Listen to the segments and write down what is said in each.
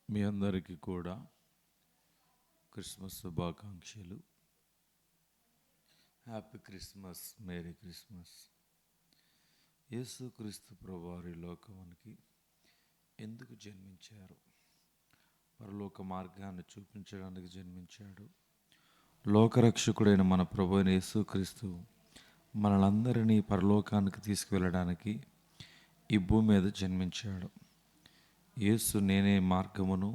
మీ అందరికీ కూడా క్రిస్మస్ శుభాకాంక్షలు. Happy Christmas, merry Christmas. యేసుక్రీస్తు ప్రభువారు లోకమునికి ఎందుకు జన్మించారు? పరలోక మార్గాన్ని చూపించడానికి జన్మించాడు. లోకరక్షకుడైన మన ప్రభు అయిన యేసుక్రీస్తు మనలందరినీ పరలోకానికి తీసుకువెళ్ళడానికి ఈ భూమి మీద జన్మించాడు. యేసు నేనే మార్గమును,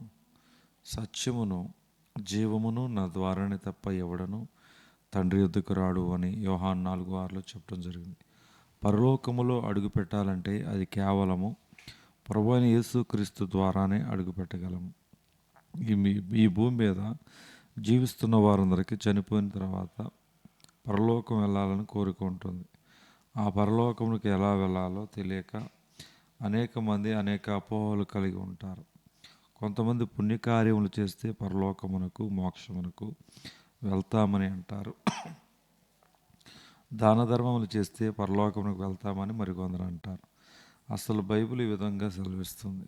సత్యమును, జీవమును, నా ద్వారానే తప్ప ఎవడను తండ్రి యొద్దకు రాడు అని యోహాను 4:6 చెప్పడం జరిగింది. పరలోకములో అడుగు పెట్టాలంటే అది కేవలము ప్రభు అయిన యేసుక్రీస్తు ద్వారానే అడుగు పెట్టగలము. ఈ భూమి మీద జీవిస్తున్న వారందరికీ చనిపోయిన తర్వాత పరలోకం వెళ్ళాలని కోరిక ఉంటుంది. ఆ పరలోకమునికి ఎలా వెళ్ళాలో తెలియక అనేక మంది అనేక అపోహలు కలిగి ఉంటారు. కొంతమంది పుణ్యకార్యములు చేస్తే పరలోకమునకు, మోక్షమునకు వెళ్తామని అంటారు. దాన ధర్మములు చేస్తే పరలోకమునకు వెళ్తామని మరికొందరు అంటారు. అసలు బైబిల్ ఈ విధంగా సెలవిస్తుంది: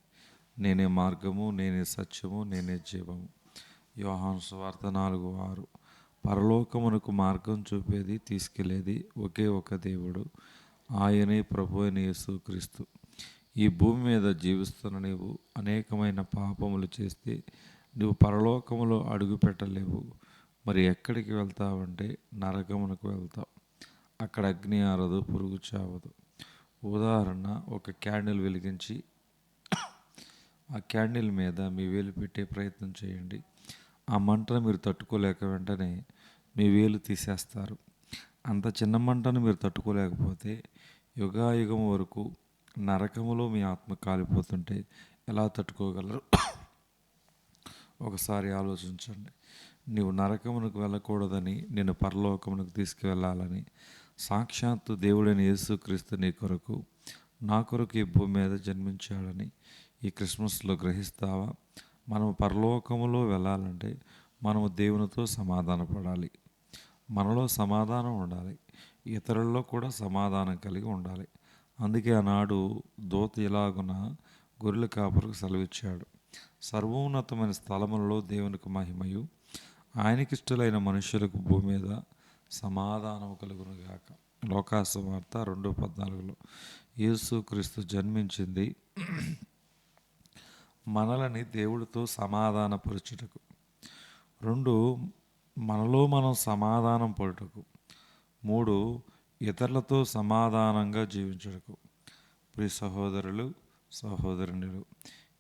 నేనే మార్గము, నేనే సత్యము, నేనే జీవము. యోహాను సువార్త 4:6. పరలోకమునకు మార్గం చూపేది, తీసుకెళ్లేది ఒకే ఒక దేవుడు. ఆయనే ప్రభు అయిన యేసుక్రీస్తు. ఈ భూమి మీద జీవిస్తున్న నీవు అనేకమైన పాపములు చేస్తే నువ్వు పరలోకములో అడుగు పెట్టలేవు. మరి ఎక్కడికి వెళ్తావంటే నరకమునకు వెళ్తావు. అక్కడ అగ్ని ఆరదు, పురుగు చావదు. ఉదాహరణ, ఒక క్యాండిల్ వెలిగించి ఆ క్యాండిల్ మీద మీ వేలు పెట్టే ప్రయత్నం చేయండి. ఆ మంటను మీరు తట్టుకోలేక వెంటనే మీ వేలు తీసేస్తారు. అంత చిన్న మంటను మీరు తట్టుకోలేకపోతే యుగాయుగం వరకు నరకములో మీ ఆత్మ కాలిపోతుంటే ఎలా తట్టుకోగలరు? ఒకసారి ఆలోచించండి. నీవు నరకమునకు వెళ్ళకూడదని, నేను పరలోకమునకు తీసుకువెళ్ళాలని సాక్షాత్తు దేవుడైన యేసుక్రీస్తు నీ కొరకు, నా కొరకు ఈ భూమి మీద జన్మించాడని ఈ క్రిస్మస్లో గ్రహిస్తావా? మనము పరలోకములో వెళ్ళాలంటే మనము దేవునితో సమాధాన పడాలి. మనలో సమాధానం ఉండాలి, ఇతరుల్లో కూడా సమాధానం కలిగి ఉండాలి. అందుకే ఆనాడు దూత ఇలాగున గొర్రెల కాపరికి సెలవిచ్చాడు: సర్వోన్నతమైన స్థలములలో దేవునికి మహిమయు, ఆయనకిష్టులైన మనుషులకు భూమి మీద సమాధానము కలుగునుగాక. లోకాసు వార్త 2:14. యేసుక్రీస్తు జన్మించింది మనలని దేవుడితో సమాధానపరచుటకు. 2, మనలో మనం సమాధానం పడుటకు. 3, ఇతరులతో సమాధానంగా జీవించుటకు. ప్రియ సహోదరులు, సహోదరునిలు,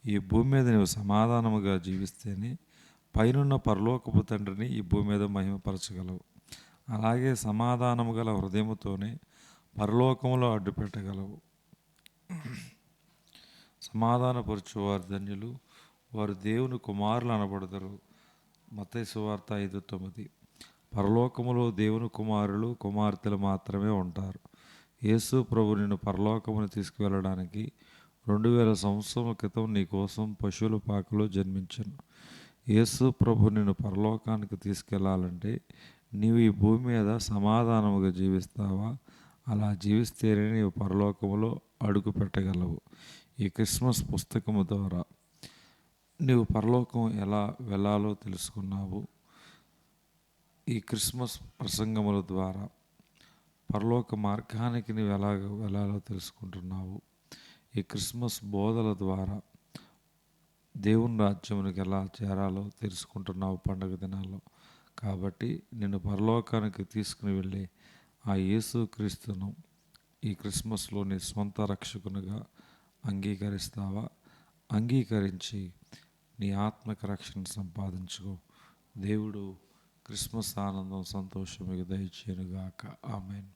ఈ భూమి మీద నువ్వు సమాధానముగా జీవిస్తేనే పైనున్న పరలోకపు తండ్రిని ఈ భూమి మీద మహిమపరచగలవు. అలాగే సమాధానము గల హృదయముతోనే పరలోకములో అడ్డు పెట్టగలవు. సమాధానపరచువారు ధన్యులు, వారు దేవుని కుమారులు అనబడతారు. మత్తయి సువార్త 5:9. పరలోకములో దేవుని కుమారులు, కుమార్తెలు మాత్రమే ఉంటారు. యేసు ప్రభు నిన్ను పరలోకమును తీసుకువెళ్ళడానికి 2000 సంవత్సరముల క్రితం నీ కోసం పశువుల పాకలో జన్మించను. యేసు ప్రభు నిన్ను పరలోకానికి తీసుకెళ్లాలంటే నీవు ఈ భూమి మీద సమాధానముగా జీవిస్తావా? అలా జీవిస్తేనే నీవు పరలోకములో అడుగు పెట్టగలవు. ఈ క్రిస్మస్ పుస్తకము ద్వారా నీవు పరలోకం ఎలా వెళ్ళాలో తెలుసుకున్నావు. ఈ క్రిస్మస్ ప్రసంగముల ద్వారా పరలోక మార్గానికి నీవు ఎలాగ వెళ్ళాలో తెలుసుకుంటున్నావు. ఈ క్రిస్మస్ బోధల ద్వారా దేవుని రాజ్యమునికి ఎలా చేరాలో తెలుసుకుంటున్నావు పండుగ దినాల్లో. కాబట్టి నిన్ను పరలోకానికి తీసుకుని వెళ్ళే ఆ యేసుక్రీస్తును ఈ క్రిస్మస్లో నీ సొంత రక్షకునిగా అంగీకరిస్తావా? అంగీకరించి నీ ఆత్మక రక్షణ సంపాదించుకో. దేవుడు క్రిస్మస్ ఆనందం, సంతోషం మీకు దయచేయునుగాక. ఆమేన్.